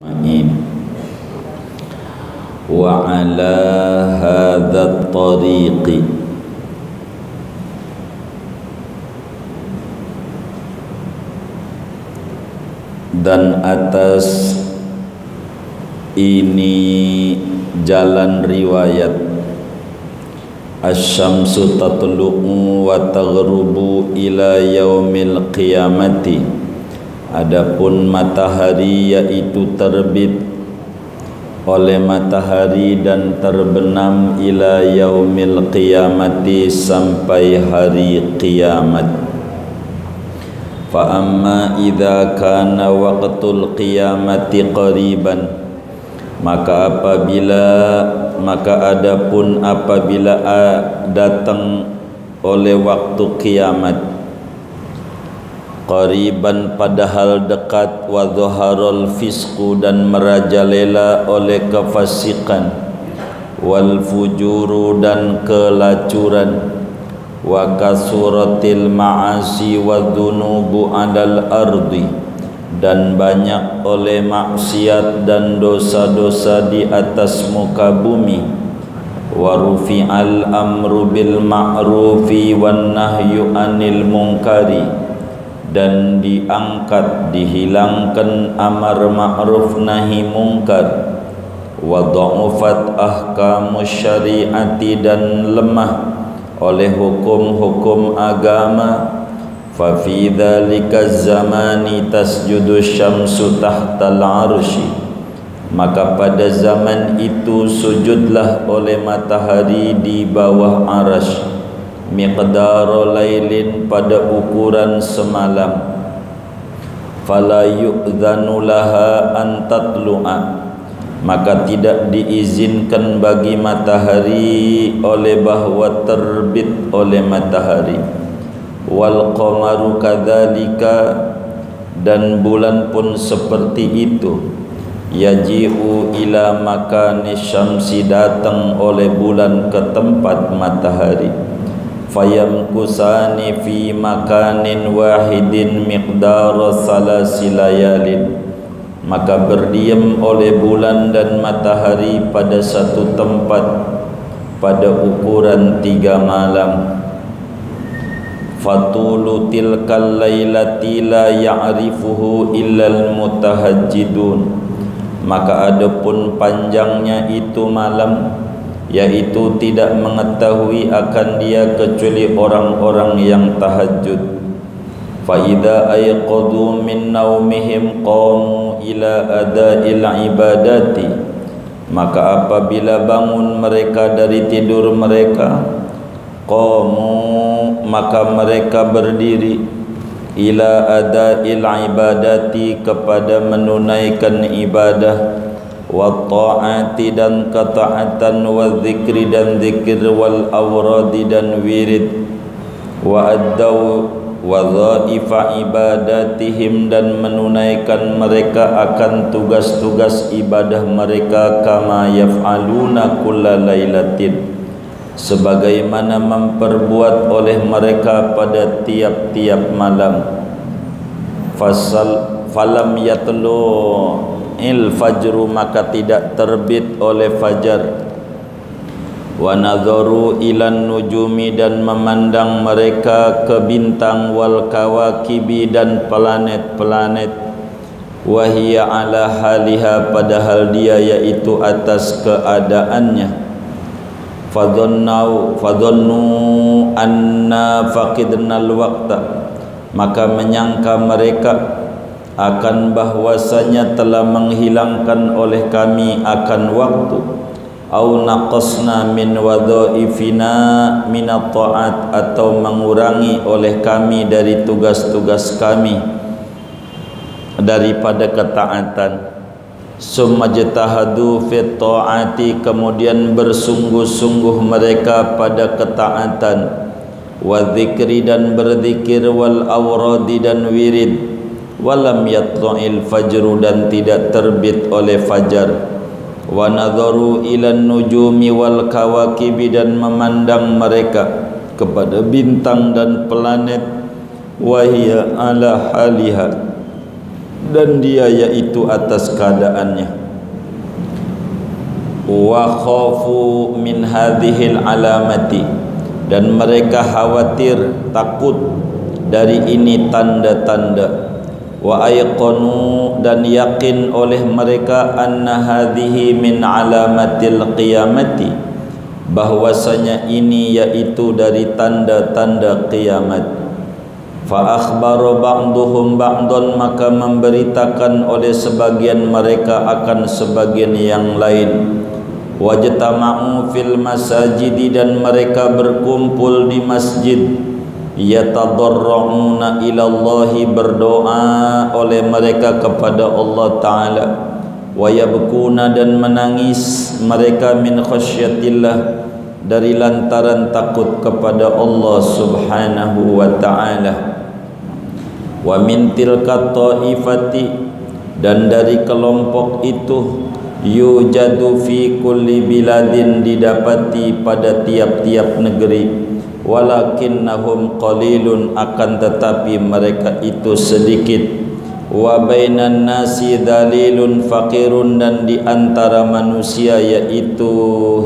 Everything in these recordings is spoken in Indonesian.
Wa ala hadzal tariqi dan atas ini jalan riwayat asy-syamsu tatlu'u wa taghrubu ila yaumil qiyamati. Adapun matahari yaitu terbit oleh matahari dan terbenam ila yaumil qiyamati sampai hari kiamat. Fa amma idza kana waqtul qiyamati qariban, maka adapun apabila datang oleh waktu kiamat, qariban padahal dekat, wa dhaharul fisqu dan merajalela oleh kefasikan, wal fujuru dan kelacuran, wa kasuratil ma'asi wa dhunubu 'alal ardi dan banyak oleh maksiat dan dosa-dosa di atas muka bumi, wa rufi'al amru bil ma'rufi wan nahyu 'anil munkari dan diangkat dihilangkan amar ma'ruf nahi munkar, wa dha'ufat ahkamus syari'ati dan lemah oleh hukum-hukum agama. Fa fi dzalika zamani tasjudu syamsu tahtal arsy, maka pada zaman itu sujudlah oleh matahari di bawah arasy, miqdar lailin pada ukuran semalam. Fala yu'dzanu laha an tatlu'a, maka tidak diizinkan bagi matahari oleh bahwa terbit oleh matahari. Wal qamaru kadzalika, dan bulan pun seperti itu. Yaji'u ila makani syamsi, datang oleh bulan ke tempat matahari. Fayamkusani fi makanin wahidin miqdara salasi layalin, maka berdiam oleh bulan dan matahari pada satu tempat pada ukuran 3 malam. Fatulu tilkal lailati la ya'rifuhu illal mutahajjidun, maka adapun panjangnya itu malam, yaitu tidak mengetahui akan dia kecuali orang-orang yang tahajud. Fa idza ayqadu min naumihim qamu ila ada'il ibadati, maka apabila bangun mereka dari tidur mereka, qamu maka mereka berdiri, ila ada'il ibadati kepada menunaikan ibadah, wa ta'ati dan ketaatan, wa zikri dan zikir, wal awradi dan wirid, wa addau wadhaifa ibadatihim dan menunaikan mereka akan tugas-tugas ibadah mereka, kama yaf'aluna kulla lailatin, sebagaimana memperbuat oleh mereka pada tiap-tiap malam. Falam yatlu il fajru, maka tidak terbit oleh fajar. Wa nadharu ilan nujumi, dan memandang mereka ke bintang, wal kawakibi dan planet-planet, wa hiya ala haliha, padahal dia yaitu atas keadaannya. Fadhannu anna faqidnal waqta, maka menyangka mereka akan bahwasanya telah menghilangkan oleh kami akan waktu. Au naqasna min wadhaifina minat ta'at, atau mengurangi oleh kami dari tugas-tugas kami daripada ketaatan. Summa jtahadu fit ta'ati, kemudian bersungguh-sungguh mereka pada ketaatan, wa dzikri dan berzikir, wal awradi dan wirid, walam yatlu'il fajru dan tidak terbit oleh fajar, wa nadharu ilan nujumi wal kawakibi dan memandang mereka kepada bintang dan planet, wa hiya ala haliha, dan dia yaitu atas keadaannya. Wa khafu min hadhil alamati, dan mereka khawatir, takut dari ini tanda-tanda. Wa ayqanu, dan yakin oleh mereka, anna hadhihi min alamatil qiyamati, bahwasanya ini yaitu dari tanda-tanda kiamat. Fa akhbara ba'duhum ba'dan, maka memberitakan oleh sebagian mereka akan sebagian yang lain. Wajtama'u fil masajidi, dan mereka berkumpul di masjid. Yatadarra'una ilallahi, berdoa oleh mereka kepada Allah Ta'ala. Wa yabkuna, dan menangis mereka min khasyatillah, dari lantaran takut kepada Allah Subhanahu wa Ta'ala. Wa min tilka ta'ifati, dan dari kelompok itu, yujadu fi kulli biladin, didapati pada tiap-tiap negeri. Walakinnahum qalilun, akan tetapi mereka itu sedikit. Wa bainan nasi dalilun faqirun, dan di antara manusia yaitu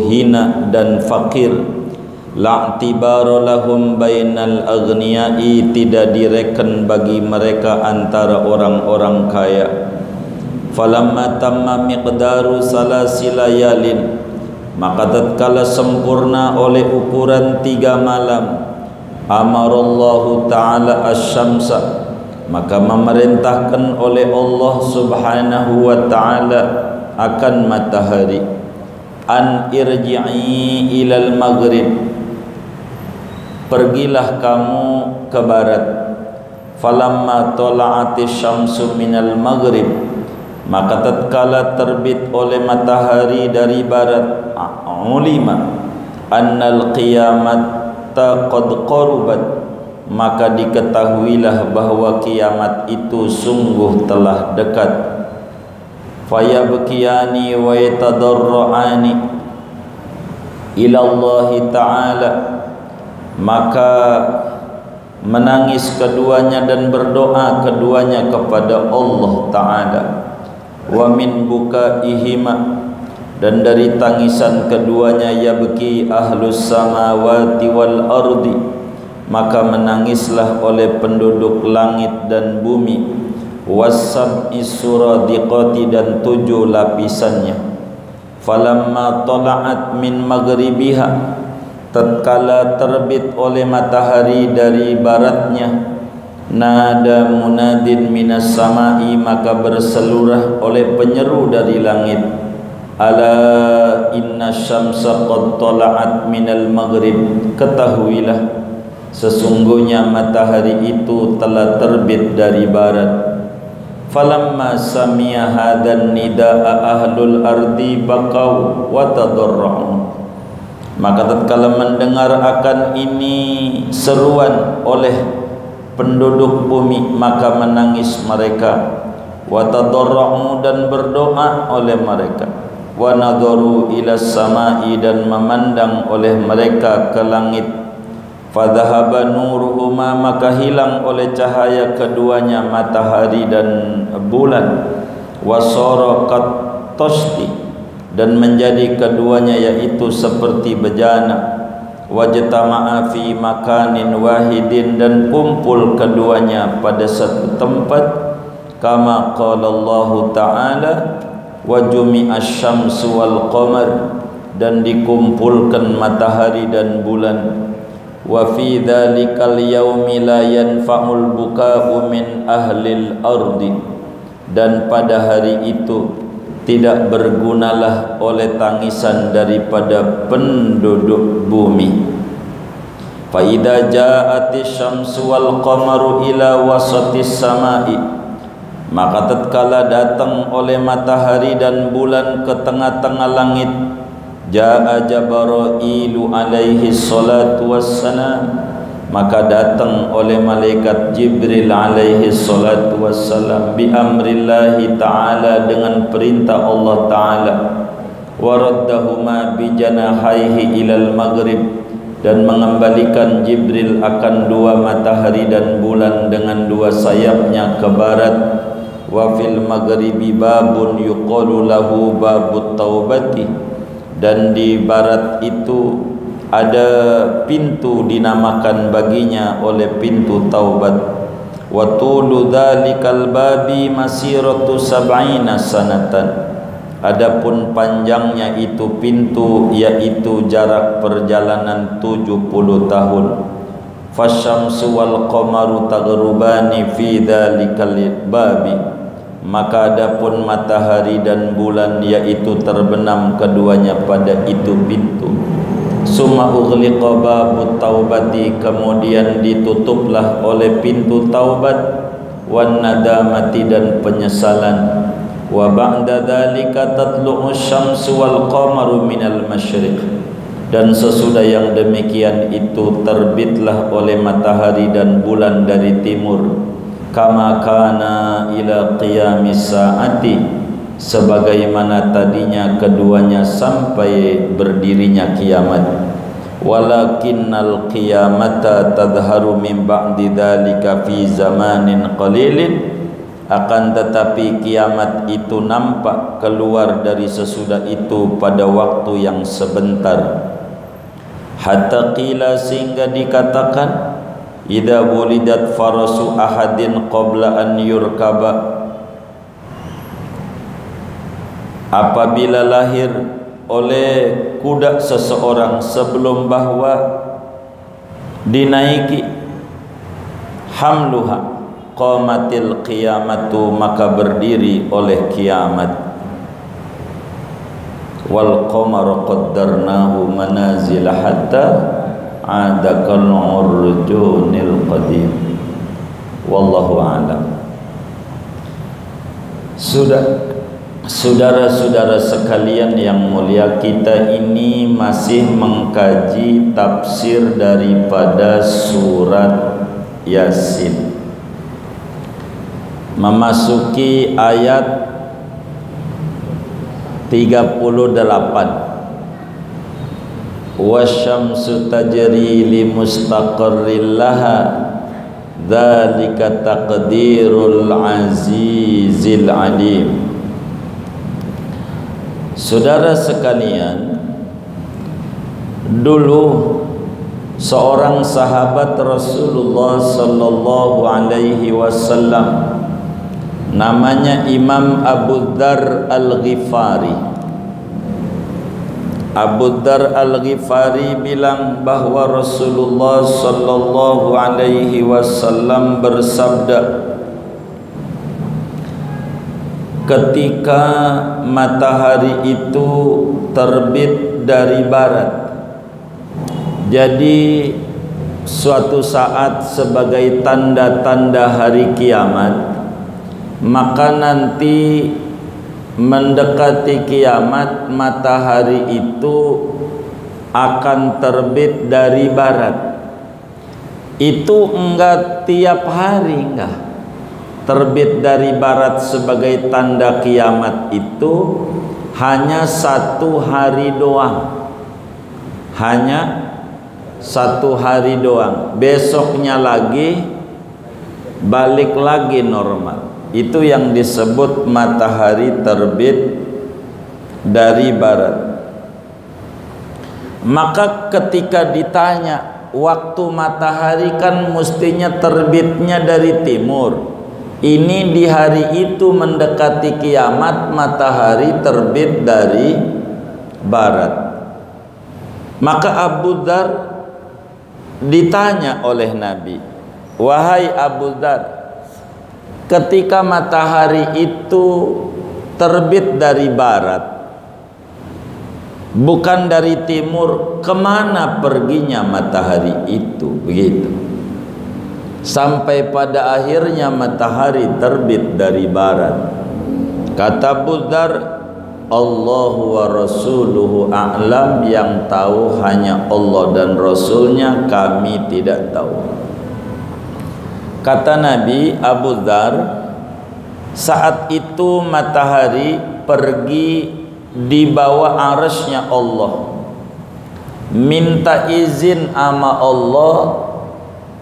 hina dan fakir. La'tibara lahum bainal aghniyai, tidak direken bagi mereka antara orang-orang kaya. Falamma tamma miqdaru salasilayalin, maka tatkala sempurna oleh ukuran 3 malam, amarallahu ta'ala asy-syamsa, maka memerintahkan oleh Allah Subhanahu wa Ta'ala akan matahari, an irji'i ilal maghrib, pergilah kamu ke barat. Falamma tala'atis syamsu minal maghrib, maka tatkala terbit oleh matahari dari barat, ulima annal qiyamata qad qarubat, maka diketahuilah bahwa kiamat itu sungguh telah dekat. Fayabkiyani wa yatadarra'ani ila Allah Ta'ala, maka menangis keduanya dan berdoa keduanya kepada Allah Ta'ala. Wa min bukaihima, dan dari tangisan keduanya, yabki ahlus samawati wal ardi, maka menangislah oleh penduduk langit dan bumi. Wasab'i suradiqati, dan 7 lapisannya. Falamma tala'at min maghribiha, tatkala terbit oleh matahari dari baratnya, nada munadin minas samai, maka berselurah oleh penyeru dari langit, ala inna syamsa qad tala'at minal maghrib, ketahuilah sesungguhnya matahari itu telah terbit dari barat. Falamma sami'a hadan nida'a ahlul ardi baqaw wa tadarra'u, maka tatkala mendengar akan ini seruan oleh penduduk bumi, maka menangis mereka. Wa tadarra'u, dan berdoa oleh mereka. Wa nadharu ila samai, dan memandang oleh mereka ke langit. Fadhahaba nuruhuma, maka hilang oleh cahaya keduanya matahari dan bulan. Wasara kattashti, dan menjadi keduanya yaitu seperti bejana. Wajtama'a fi makanin wahidin, dan kumpul keduanya pada satu tempat. Kama qala Allah Ta'ala, wa jumi'asy syamsu wal qamar, dan dikumpulkan matahari dan bulan. Wa fi dzalikal yaumi la yanfa'ul buka'u min ahlil ardi, dan pada hari itu tidak bergunalah oleh tangisan daripada penduduk bumi. Fa idza ja'atis syamsu wal qamaru ila wasatis samai, maka tatkala datang oleh matahari dan bulan ke tengah-tengah langit, ja'a Jibril alaihi salatu wassalam, maka datang oleh malaikat Jibril alaihi salatu wassalam, bi amrillahi ta'ala, dengan perintah Allah ta'ala. Wa raddahuma bi janahaihi ilal maghrib, dan mengembalikan Jibril akan 2 matahari dan bulan dengan 2 sayapnya ke barat. wa fil maghribi babun yuqalu lahu babut taubati, dan di barat itu ada pintu dinamakan baginya oleh pintu taubat. Wa tulu dzalikal babi masiratu sab'ina sanatan, adapun panjangnya itu pintu yaitu jarak perjalanan 70 tahun. Fasyamsu wal qamaru taghrubani fi dzalikal babi, maka adapun matahari dan bulan yaitu terbenam keduanya pada itu pintu. Summa ughliqa babut taubati, kemudian ditutuplah oleh pintu taubat, wan nadamati, dan penyesalan. Wa ba'da dzalika tatlu'u syamsu wal qamaru minal masyriq, dan sesudah yang demikian itu terbitlah oleh matahari dan bulan dari timur. Kama kana ila qiyamis saati, sebagaimana tadinya keduanya sampai berdirinya kiamat. Walakinnal qiyamata tadharu min ba'di dzalika fi zamanin qalilin, akan tetapi kiamat itu nampak keluar dari sesudah itu pada waktu yang sebentar. Hatta qila, sehingga dikatakan, idza wulidat farasu ahadin qabla an yurkaba, apabila lahir oleh kuda seseorang sebelum bahwa dinaiki, hamluha qamatil qiyamatu, maka berdiri oleh kiamat. Wal qamara qaddarnahu manazila hatta adakal urjunil qadim. Wallahu a'lam. Saudara-saudara sekalian yang mulia, kita ini masih mengkaji tafsir daripada surat Yasin, memasuki ayat 38. Wasyamsu tajri li mustaqarril laha, dzalika taqdirul azizil alim. Saudara sekalian, dulu seorang sahabat Rasulullah sallallahu alaihi wasallam, namanya Imam Abu Dzar Al-Ghifari. Abu Dzar Al-Ghifari bilang bahwa Rasulullah sallallahu alaihi wasallam bersabda, ketika matahari itu terbit dari barat, jadi suatu saat sebagai tanda-tanda hari kiamat, maka nanti mendekati kiamat matahari itu akan terbit dari barat. Itu enggak tiap hari, enggak. Terbit dari barat sebagai tanda kiamat itu hanya 1 hari doang. Hanya 1 hari doang. Besoknya lagi balik lagi normal. Itu yang disebut matahari terbit dari barat. Maka ketika ditanya, waktu matahari kan mestinya terbitnya dari timur, ini di hari itu mendekati kiamat matahari terbit dari barat. Maka Abu Dzar ditanya oleh Nabi, wahai Abu Dzar, ketika matahari itu terbit dari barat, bukan dari timur, kemana perginya matahari itu? Begitu. Sampai pada akhirnya matahari terbit dari barat. Kata Abu Dzar, Allahu wa rasuluhu a'lam, yang tahu hanya Allah dan Rasulnya, kami tidak tahu. Kata Nabi, Abu Dzar, saat itu matahari pergi di bawah arasy-Nya Allah, minta izin sama Allah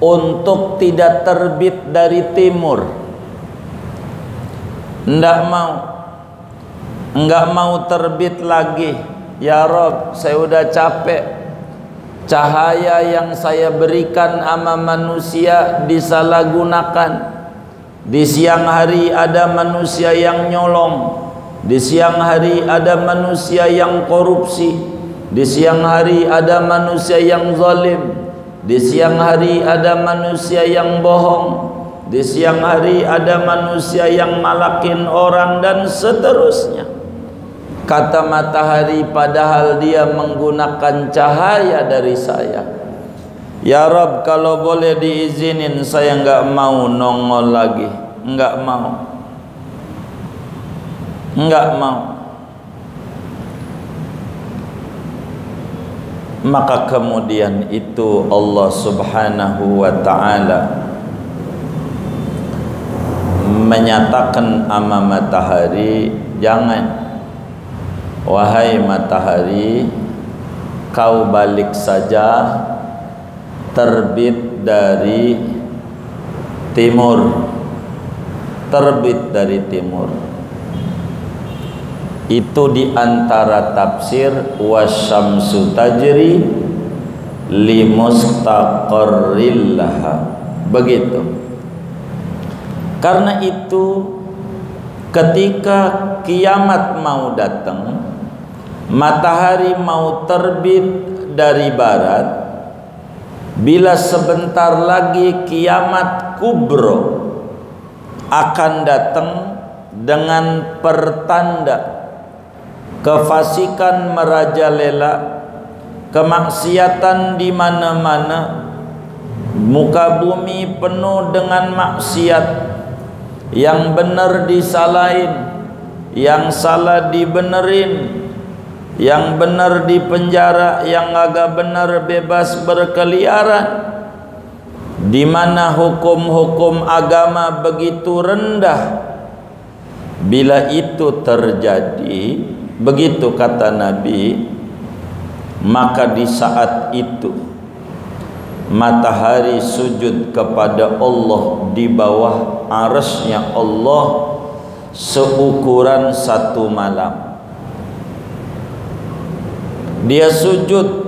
untuk tidak terbit dari timur. enggak mau terbit lagi. Ya Rob, saya udah capek. Cahaya yang saya berikan sama manusia disalahgunakan. Di siang hari ada manusia yang nyolong, di siang hari ada manusia yang korupsi, di siang hari ada manusia yang zalim, di siang hari ada manusia yang bohong, di siang hari ada manusia yang malakin orang, dan seterusnya. Kata matahari, padahal dia menggunakan cahaya dari saya. Ya Rabb, kalau boleh diizinin saya enggak mau nongol lagi. Enggak mau. Maka kemudian itu Allah Subhanahu wa ta'ala menyatakan ama matahari, jangan, wahai matahari, kau balik saja, terbit dari timur, terbit dari timur. Itu diantara tafsir wasyamsu tajri limustaqarril laha. Begitu. Karena itu ketika kiamat mau datang, matahari mau terbit dari barat, bila sebentar lagi kiamat kubro akan datang dengan pertanda kefasikan merajalela, kemaksiatan di mana-mana, muka bumi penuh dengan maksiat, yang benar disalahin, yang salah dibenerin, yang benar dipenjara, yang agak benar bebas berkeliaran, di mana hukum-hukum agama begitu rendah. Bila itu terjadi, begitu kata Nabi, maka di saat itu matahari sujud kepada Allah di bawah arasnya Allah seukuran satu malam. Dia sujud.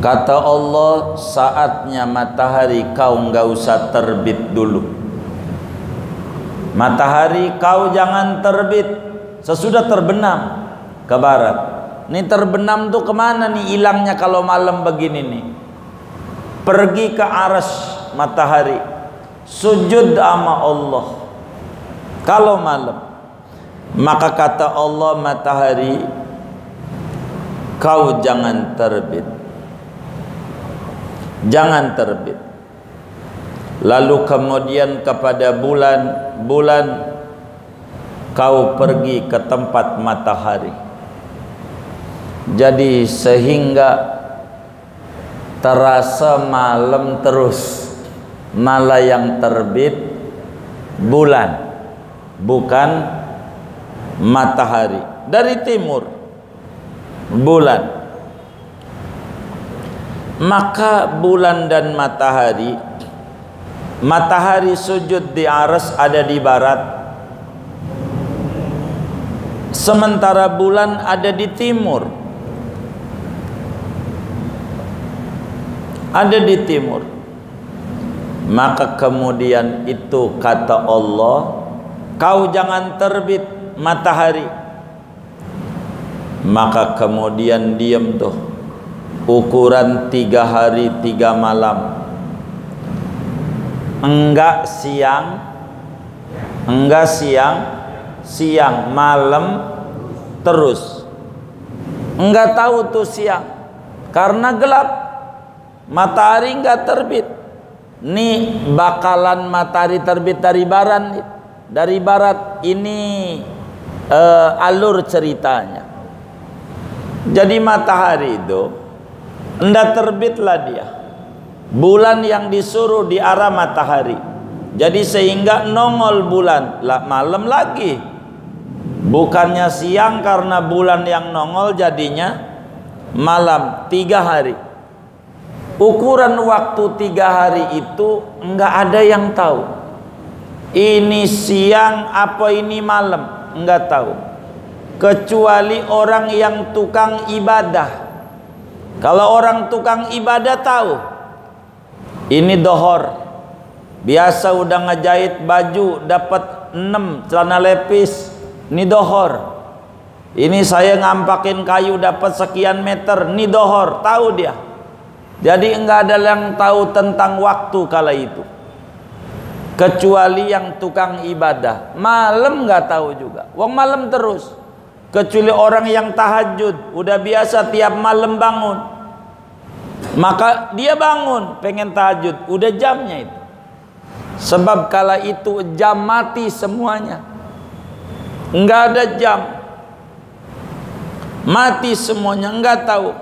Kata Allah, saatnya matahari kau enggak usah terbit dulu. Matahari kau jangan terbit sesudah terbenam ke barat. Ini terbenam tuh kemana nih hilangnya kalau malam begini nih? Pergi ke aras matahari, sujud sama Allah kalau malam. Maka kata Allah, matahari kau jangan terbit, jangan terbit. Lalu kemudian kepada bulan, bulan kau pergi ke tempat matahari. Jadi sehingga terasa malam terus, malah yang terbit bulan, bukan matahari. Dari timur bulan. Maka bulan dan matahari, matahari sujud di aras ada di barat, sementara bulan ada di timur, ada di timur. Maka kemudian itu kata Allah, kau jangan terbit matahari. Maka kemudian diam tuh, ukuran 3 hari 3 malam. Enggak siang, enggak siang, malam terus. Enggak tahu tuh siang karena gelap, matahari enggak terbit. Nih bakalan matahari terbit dari barat, dari barat. Ini alur ceritanya. Jadi matahari itu enggak terbitlah dia, bulan yang disuruh di arah matahari. Jadi sehingga nongol bulan lah malam lagi, bukannya siang karena bulan yang nongol, jadinya malam 3 hari. Ukuran waktu 3 hari itu enggak ada yang tahu. ini siang apa ini malam, enggak tahu. Kecuali orang yang tukang ibadah. Kalau orang tukang ibadah tahu, ini dohor. Biasa udah ngejahit baju dapat 6 celana lepis, ini dohor. Ini saya ngampakin kayu dapat sekian meter, ini dohor, tahu dia. Jadi enggak ada yang tahu tentang waktu kala itu, kecuali yang tukang ibadah. Malam enggak tahu juga, wong malam terus. Kecuali orang yang tahajud, udah biasa tiap malam bangun, maka dia bangun pengen tahajud, udah jamnya itu. Sebab kala itu jam mati semuanya, enggak ada jam, mati semuanya, enggak tahu.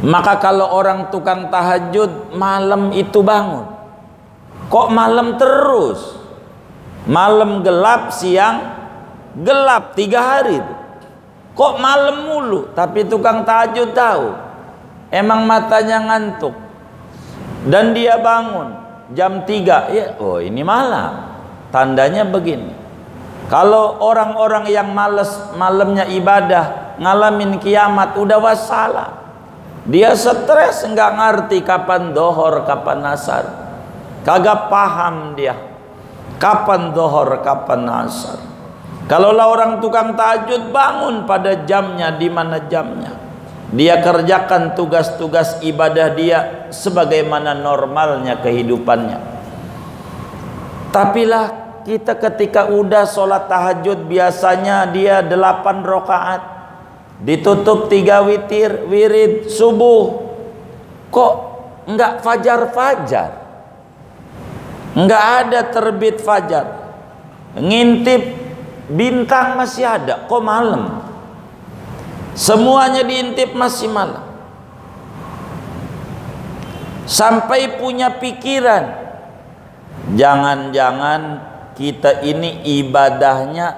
Maka kalau orang tukang tahajud malam itu bangun, kok malam terus? Malam gelap, siang gelap, 3 hari itu. Kok malam mulu? Tapi tukang tahajud tahu, emang matanya ngantuk dan dia bangun jam 3, ya, oh ini malam, tandanya begini. Kalau orang-orang yang males malamnya ibadah, ngalamin kiamat, udah wassalam. Dia stres, nggak ngerti kapan dohor, kapan asar, kagak paham dia kapan dohor, kapan asar. Kalaulah orang tukang tahajud bangun pada jamnya, di mana jamnya, dia kerjakan tugas-tugas ibadah dia sebagaimana normalnya kehidupannya. Tapi lah kita ketika udah sholat tahajud, biasanya dia 8 rakaat, ditutup 3 wirid subuh, kok enggak fajar-fajar, enggak ada terbit fajar, ngintip bintang masih ada, kok malam, semuanya diintip masih malam. Sampai punya pikiran, jangan-jangan kita ini ibadahnya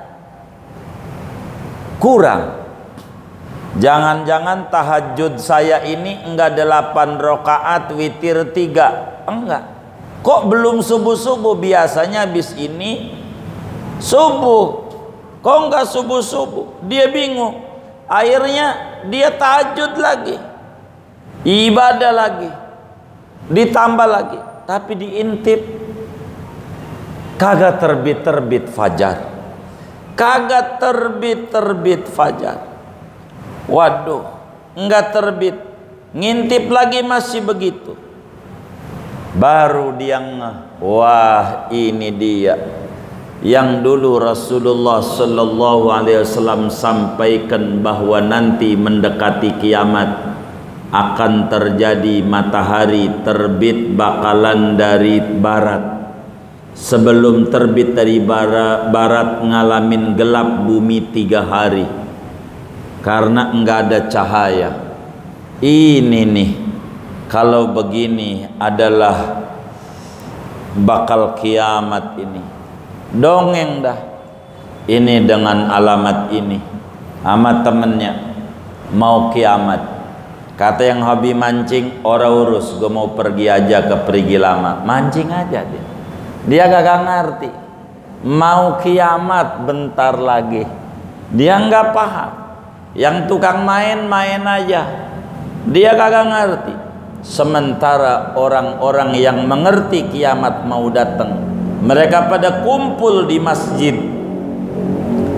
kurang, jangan-jangan tahajud saya ini enggak 8 rakaat, witir 3, enggak. Kok belum subuh-subuh? Biasanya habis ini subuh, kok enggak subuh-subuh? Dia bingung. Akhirnya dia tahajud lagi, ibadah lagi, ditambah lagi, tapi diintip kagak terbit-terbit fajar, kagak terbit-terbit fajar. Waduh, enggak terbit, ngintip lagi masih begitu. Baru dia ngeh, wah ini dia yang dulu Rasulullah Sallallahu Alaihi Wasallam sampaikan bahwa nanti mendekati kiamat akan terjadi matahari terbit bakalan dari barat. Sebelum terbit dari barat ngalamin gelap bumi 3 hari karena enggak ada cahaya. Ini nih, kalau begini adalah bakal kiamat ini. Dongeng dah ini dengan alamat ini, sama temennya mau kiamat. Kata yang hobi mancing, ora urus, gue mau pergi aja ke perigi lama, mancing aja dia. Dia kagak ngerti mau kiamat bentar lagi, dia nggak paham. Yang tukang main-main aja, dia kagak ngerti. Sementara orang-orang yang mengerti kiamat mau datang, mereka pada kumpul di masjid,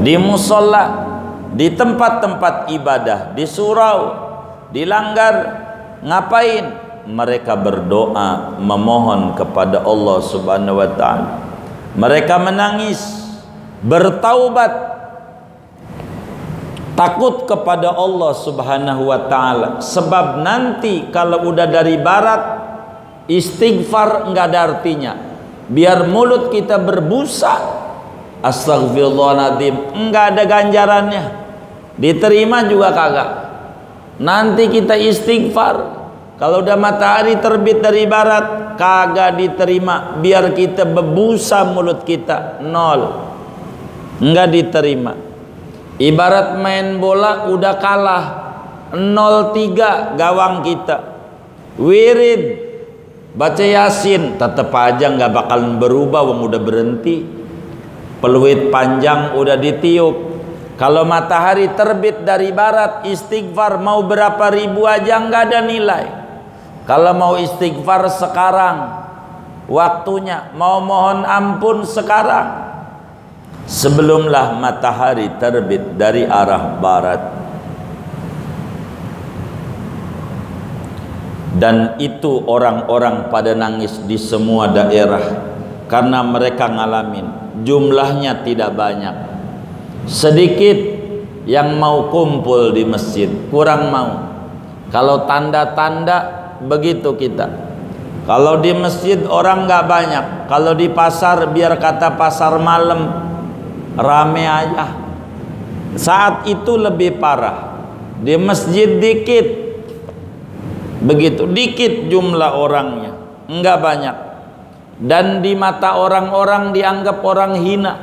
di musola, di tempat-tempat ibadah, di surau, di langgar. Ngapain? Mereka berdoa, memohon kepada Allah Subhanahu wa ta'ala. Mereka menangis, bertaubat, takut kepada Allah Subhanahu wa ta'ala. Sebab nanti kalau udah dari barat, istighfar enggak ada artinya. Biar mulut kita berbusa, astagfirullahaladzim, enggak ada ganjarannya, diterima juga kagak. Nanti kita istighfar, kalau udah matahari terbit dari barat kagak diterima. Biar kita berbusa mulut kita, nol, enggak diterima. Ibarat main bola udah kalah 0-3 gawang kita, wirid baca Yasin, tetap aja nggak bakalan berubah, wong udah berhenti. Peluit panjang udah ditiup. Kalau matahari terbit dari barat, istighfar mau berapa ribu aja nggak ada nilai. Kalau mau istighfar sekarang waktunya, mau mohon ampun sekarang, sebelumlah matahari terbit dari arah barat. Dan itu orang-orang pada nangis di semua daerah karena mereka ngalamin. Jumlahnya tidak banyak, sedikit yang mau kumpul di masjid, kurang mau. Kalau tanda-tanda begitu kita. Kalau di masjid orang nggak banyak, kalau di pasar biar kata pasar malam rame aja. Saat itu lebih parah, di masjid dikit. Begitu dikit jumlah orangnya, enggak banyak, dan di mata orang-orang dianggap orang hina.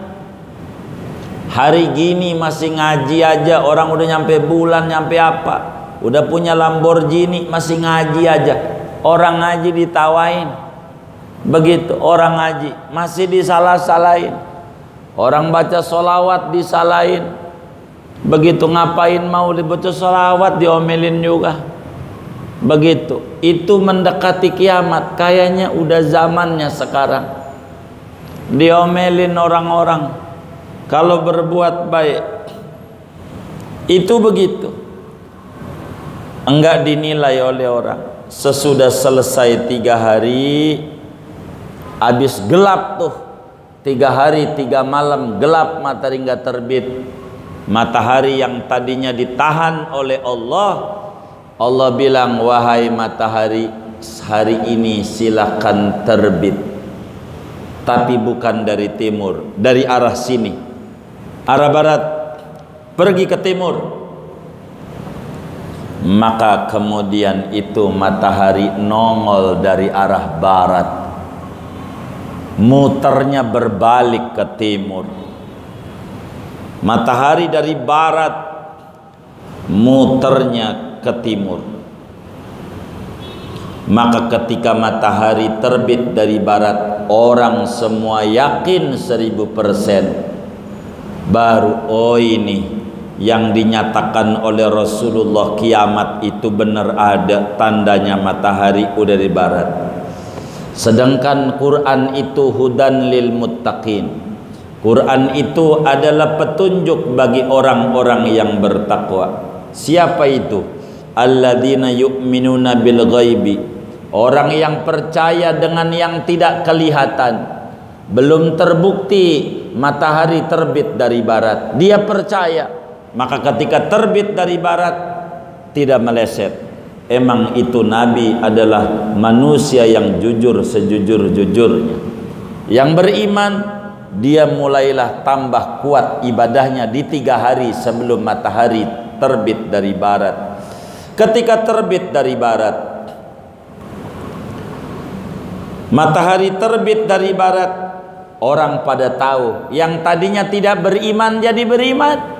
Hari gini masih ngaji aja, orang udah nyampe bulan, nyampe apa, udah punya Lamborghini masih ngaji aja, orang ngaji ditawain. Begitu orang ngaji masih disalah-salahin, orang baca sholawat disalahin. Begitu ngapain mau dibaca sholawat diomelin juga. Begitu, itu mendekati kiamat, kayaknya udah zamannya sekarang. Diomelin orang-orang kalau berbuat baik. Itu begitu, enggak dinilai oleh orang. Sesudah selesai 3 hari, habis gelap tuh, 3 hari 3 malam gelap, matahari enggak terbit. Matahari yang tadinya ditahan oleh Allah, Allah bilang, wahai matahari, hari ini silakan terbit, tapi bukan dari timur, dari arah sini, arah barat, pergi ke timur. Maka kemudian itu matahari nongol dari arah barat, muternya berbalik ke timur. Matahari dari barat muternya ke timur. Maka ketika matahari terbit dari barat, orang semua yakin 1000%. Baru oh ini yang dinyatakan oleh Rasulullah, kiamat itu benar ada tandanya, matahari udah di barat. Sedangkan Quran itu hudan lil muttaqin. Quran itu adalah petunjuk bagi orang-orang yang bertakwa. Siapa itu? Alladzina yu'minuna bil ghaibi, orang yang percaya dengan yang tidak kelihatan. Belum terbukti matahari terbit dari barat, dia percaya. Maka ketika terbit dari barat tidak meleset. Emang itu Nabi adalah manusia yang jujur sejujur-jujurnya. Yang beriman, dia mulailah tambah kuat ibadahnya di 3 hari sebelum matahari terbit dari barat. Ketika terbit dari barat, matahari terbit dari barat, orang pada tahu. Yang tadinya tidak beriman jadi beriman,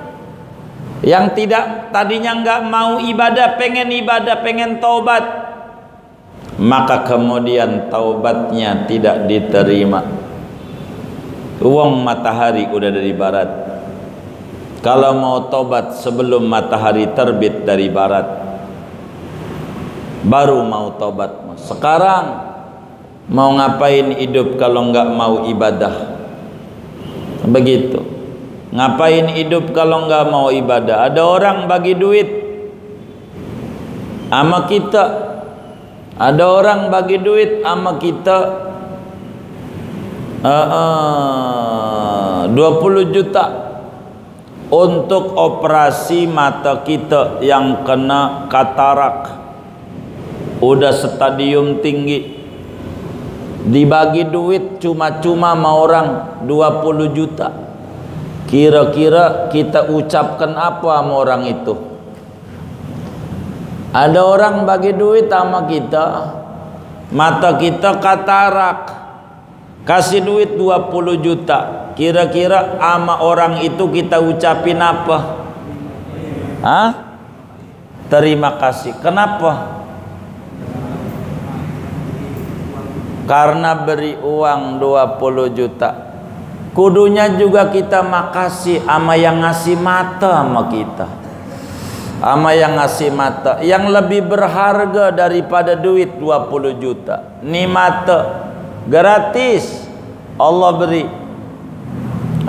yang tidak tadinya nggak mau ibadah, pengen taubat, maka kemudian taubatnya tidak diterima. Uang matahari udah dari barat. Kalau mau taubat sebelum matahari terbit dari barat, baru mau taubat. Sekarang mau ngapain hidup kalau nggak mau ibadah? Begitu. Ngapain hidup kalau nggak mau ibadah? Ada orang bagi duit sama kita, ada orang bagi duit sama kita 20 juta untuk operasi mata kita yang kena katarak. Udah stadium tinggi, dibagi duit cuma-cuma sama orang 20 juta. Kira-kira kita ucapkan apa sama orang itu? Ada orang bagi duit sama kita, mata kita katarak, kasih duit 20 juta. Kira-kira sama orang itu kita ucapin apa? Hah? Terima kasih. Kenapa? karena beri uang 20 juta. Kudunya juga kita makasih sama yang ngasih mata sama kita, sama yang ngasih mata, yang lebih berharga daripada duit 20 juta. Ini mata gratis Allah beri.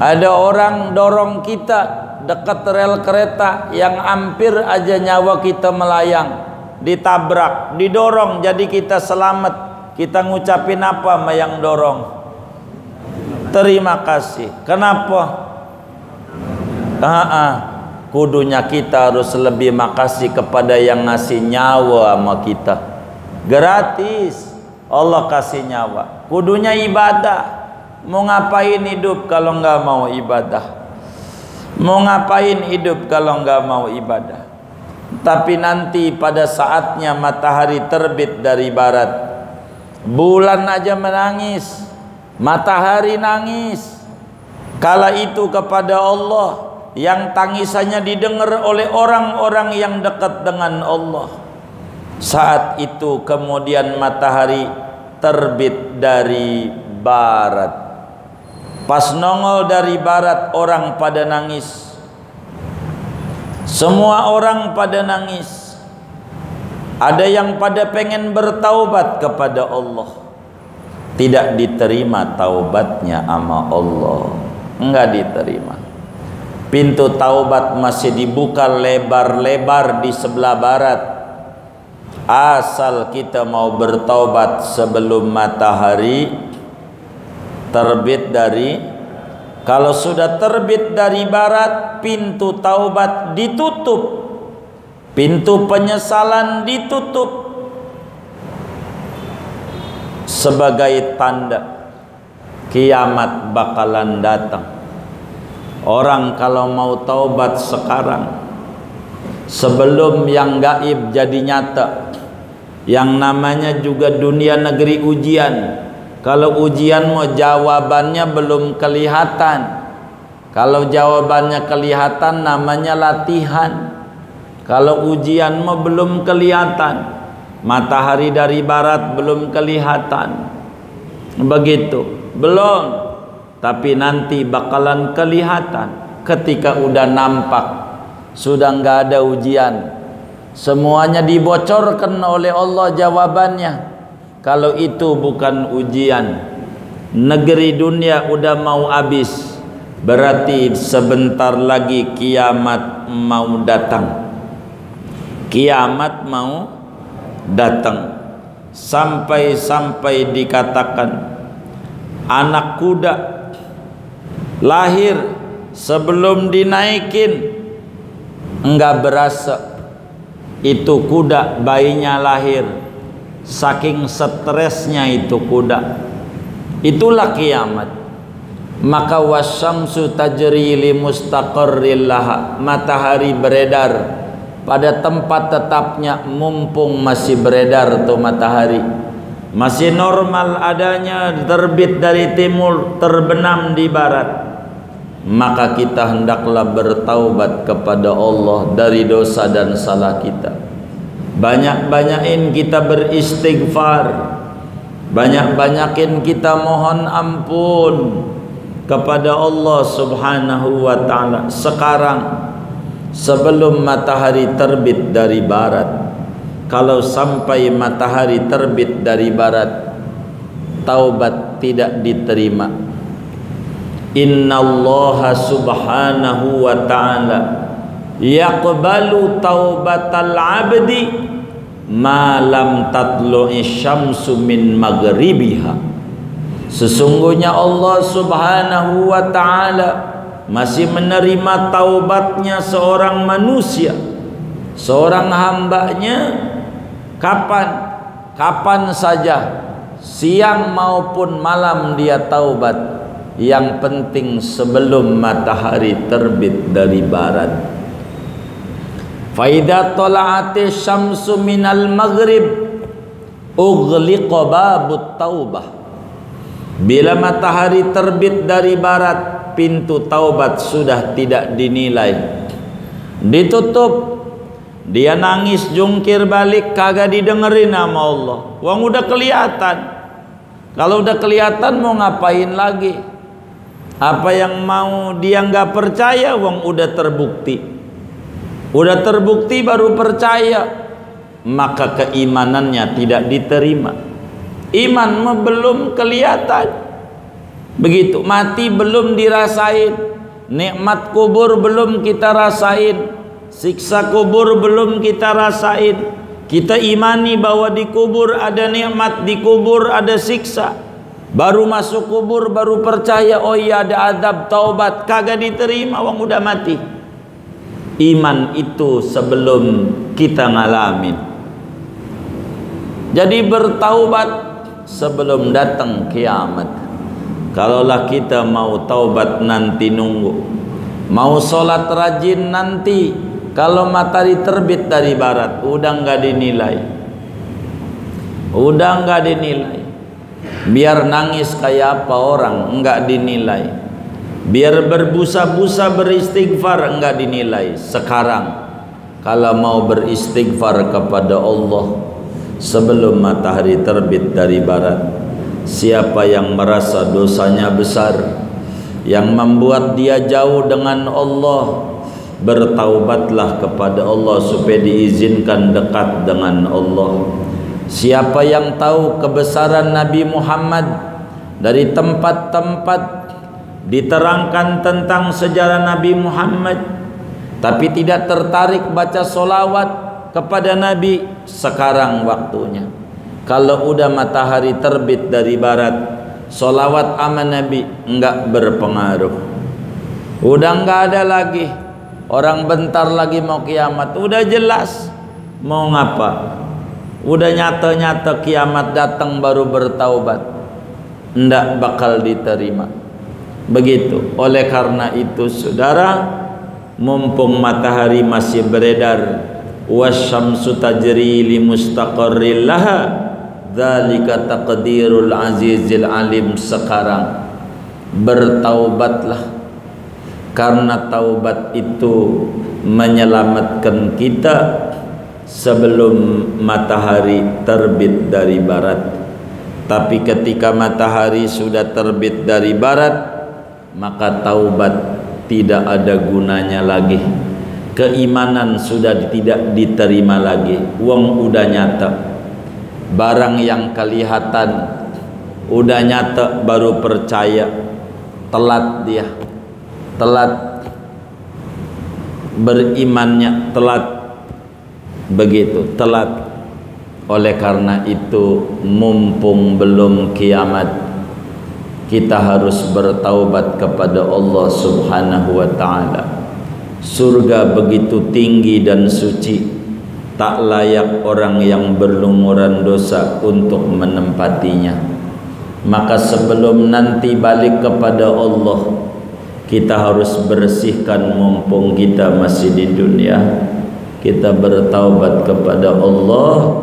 Ada orang dorong kita dekat rel kereta yang hampir aja nyawa kita melayang, ditabrak, didorong jadi kita selamat. Kita ngucapin apa sama yang dorong? Terima kasih. Kenapa? Kudunya kita harus lebih makasih kepada yang ngasih nyawa sama kita. Gratis Allah kasih nyawa. Kudunya ibadah. Mau ngapain hidup kalau nggak mau ibadah? Mau ngapain hidup kalau nggak mau ibadah? Tapi nanti pada saatnya matahari terbit dari barat, bulan aja menangis, matahari nangis. Kala itu kepada Allah, yang tangisannya didengar oleh orang-orang yang dekat dengan Allah. Saat itu kemudian matahari terbit dari barat. Pas nongol dari barat, orang pada nangis. Semua orang pada nangis. Ada yang pada pengen bertaubat kepada Allah, tidak diterima taubatnya sama Allah, enggak diterima. Pintu taubat masih dibuka lebar-lebar di sebelah barat. Asal kita mau bertaubat sebelum matahari terbit dari, kalau sudah terbit dari barat, pintu taubat ditutup, pintu penyesalan ditutup sebagai tanda kiamat bakalan datang. Orang kalau mau taubat sekarang, sebelum yang gaib jadi nyata, yang namanya juga dunia negeri ujian. Kalau ujian mau jawabannya belum kelihatan. Kalau jawabannya kelihatan namanya latihan. Kalau ujian mau belum kelihatan, matahari dari barat belum kelihatan, begitu belum. Tapi nanti bakalan kelihatan ketika udah nampak, sudah nggak ada ujian, semuanya dibocorkan oleh Allah jawabannya. Kalau itu bukan ujian, negeri dunia udah mau habis, berarti sebentar lagi kiamat mau datang. Kiamat mau datang. Sampai-sampai dikatakan anak kuda lahir, sebelum dinaikin enggak berasa itu kuda bayinya lahir. Saking stresnya itu kuda. Itulah kiamat. Maka wasyamsu tajri li mustaqarril laha, matahari beredar pada tempat tetapnya, mumpung masih beredar tuh matahari, masih normal adanya, terbit dari timur, terbenam di barat. Maka kita hendaklah bertaubat kepada Allah dari dosa dan salah kita. Banyak-banyakin kita beristighfar, banyak-banyakin kita mohon ampun kepada Allah Subhanahu wa ta'ala sekarang, sebelum matahari terbit dari barat. Kalau sampai matahari terbit dari barat, taubat tidak diterima. Innallaha subhanahu wa ta'ala yaqbalu taubatal abdi ma lam tatlu'i syamsu min maghribiha. Sesungguhnya Allah Subhanahu wa ta'ala masih menerima taubatnya seorang manusia, seorang hambanya, kapan saja, siang maupun malam dia taubat. Yang penting sebelum matahari terbit dari barat. Fa idza tala'ati syamsu minal maghrib ughliqa babut taubah. Bila matahari terbit dari barat, pintu taubat sudah tidak dinilai, ditutup. Dia nangis jungkir balik, kagak didengerin sama Allah. Wong udah kelihatan Kalau udah kelihatan mau ngapain lagi? Apa yang mau dia nggak percaya, wong udah terbukti. Udah terbukti baru percaya, maka keimanannya tidak diterima. Iman belum kelihatan. Begitu mati belum dirasain, nikmat kubur belum kita rasain, siksa kubur belum kita rasain. Kita imani bahwa di kubur ada nikmat, di kubur ada siksa. Baru masuk kubur baru percaya, oh iya ada azab, taubat, kagak diterima wong udah mati. Iman itu sebelum kita ngalamin. Jadi bertaubat sebelum datang kiamat. Kalaulah kita mau taubat nanti nunggu, mau sholat rajin nanti, kalau matahari terbit dari barat udah nggak dinilai, udah nggak dinilai. Biar nangis kayak apa orang nggak dinilai, biar berbusa-busa beristighfar nggak dinilai. Sekarang kalau mau beristighfar kepada Allah sebelum matahari terbit dari barat, siapa yang merasa dosanya besar, yang membuat dia jauh dengan Allah, bertaubatlah kepada Allah supaya diizinkan dekat dengan Allah. Siapa yang tahu kebesaran Nabi Muhammad, dari tempat-tempat diterangkan tentang sejarah Nabi Muhammad, tapi tidak tertarik baca solawat kepada Nabi, sekarang waktunya. Kalau udah matahari terbit dari barat, solawat sama Nabi enggak berpengaruh. Udah enggak ada lagi. Orang bentar lagi mau kiamat, udah jelas mau ngapa. Udah nyata-nyata kiamat datang baru bertaubat, enggak bakal diterima. Begitu. Oleh karena itu saudara, mumpung matahari masih beredar, wasyamsu tajri li mustaqarril laha, dzalika taqdirul azizil alim. Sekarang bertaubatlah, karena taubat itu menyelamatkan kita sebelum matahari terbit dari barat. Tapi ketika matahari sudah terbit dari barat, maka taubat tidak ada gunanya lagi. Keimanan sudah tidak diterima lagi. Wong udah nyata, barang yang kelihatan udah nyata baru percaya. Telat dia, telat berimannya, telat. Begitu, telat. Oleh karena itu, mumpung belum kiamat, kita harus bertaubat kepada Allah Subhanahu wa ta'ala. Surga begitu tinggi dan suci, tak layak orang yang berlumuran dosa untuk menempatinya. Maka sebelum nanti balik kepada Allah, kita harus bersihkan mumpung kita masih di dunia. Kita bertaubat kepada Allah.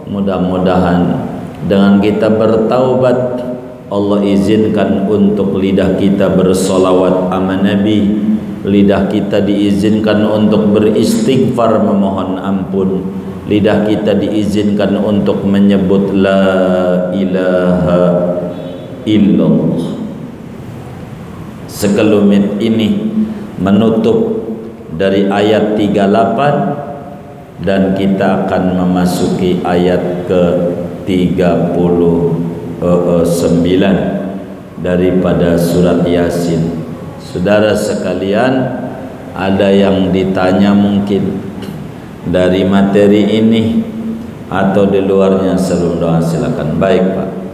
Mudah-mudahan dengan kita bertaubat, Allah izinkan untuk lidah kita bersolawat sama Nabi, lidah kita diizinkan untuk beristighfar memohon ampun, lidah kita diizinkan untuk menyebut la ilaha illallah. Sekelumit ini menutup dari ayat 38, dan kita akan memasuki ayat ke-39 daripada surat Yasin. Saudara sekalian, ada yang ditanya mungkin dari materi ini atau di luarnya sebelum doa, silakan. Baik Pak.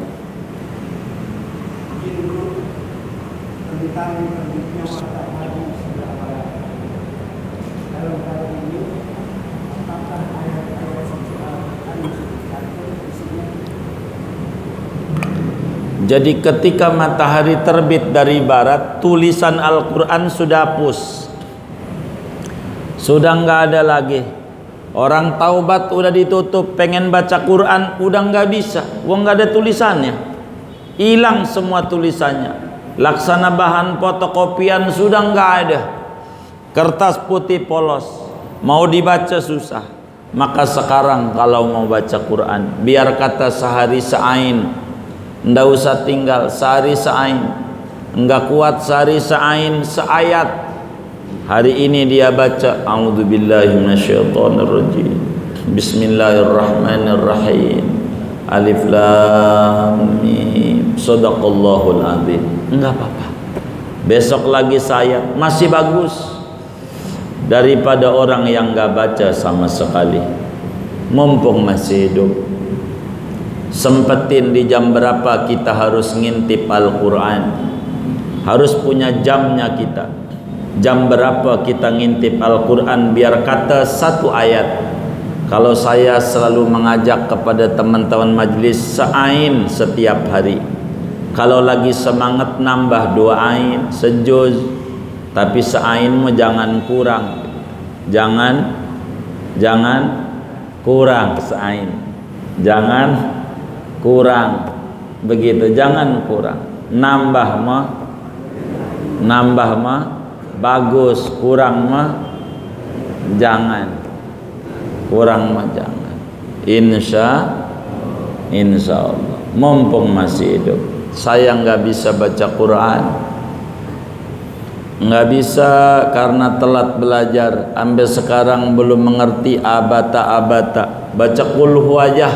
Jadi ketika matahari terbit dari barat, tulisan Al-Quran sudah hapus, sudah nggak ada lagi. Orang taubat udah ditutup, pengen baca Quran udah nggak bisa, wong nggak ada tulisannya, hilang semua tulisannya. Laksana bahan fotokopian sudah nggak ada, kertas putih polos, mau dibaca susah. Maka sekarang kalau mau baca Quran, biar kata sehari seain, Ndak usah tinggal sehari seain, enggak kuat sehari seain seayat. Hari ini dia baca a'udzubillahi minasyaitonirrajim, bismillahirrahmanirrahim, alif lam mim, shadaqallahul azim. Enggak apa-apa. Besok lagi sayat, masih bagus daripada orang yang enggak baca sama sekali. Mumpung masih hidup, sempetin di jam berapa kita harus ngintip Al-Quran. Harus punya jamnya kita. Jam berapa kita ngintip Al-Quran biar kata satu ayat. Kalau saya selalu mengajak kepada teman-teman majlis seain setiap hari. Kalau lagi semangat nambah 2 ain, sejuz. Tapi seainmu jangan kurang. Jangan kurang seain. Jangan kurang, begitu, jangan kurang. Nambah mah bagus, kurang mah jangan. Kurang mah jangan. Insya Allah. Mumpung masih hidup. Saya nggak bisa baca Quran, nggak bisa karena telat belajar. Sampai sekarang belum mengerti abata. Baca kulhu aja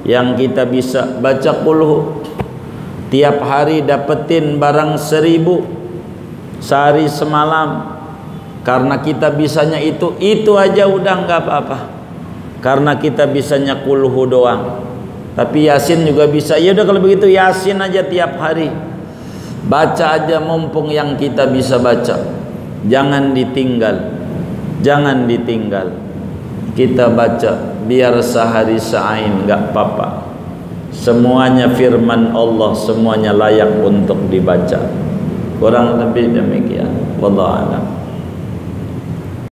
yang kita bisa. Baca kulhu tiap hari dapetin barang 1000 sehari semalam. Karena kita bisanya itu aja udah nggak apa-apa, karena kita bisanya kulhu doang. Tapi Yasin juga bisa. Ya udah kalau begitu Yasin aja tiap hari. Baca aja mumpung yang kita bisa baca. Jangan ditinggal. Kita baca biar sehari seain nggak apa-apa. Semuanya firman Allah, semuanya layak untuk dibaca. Kurang lebih demikian. Wallahu a'lam.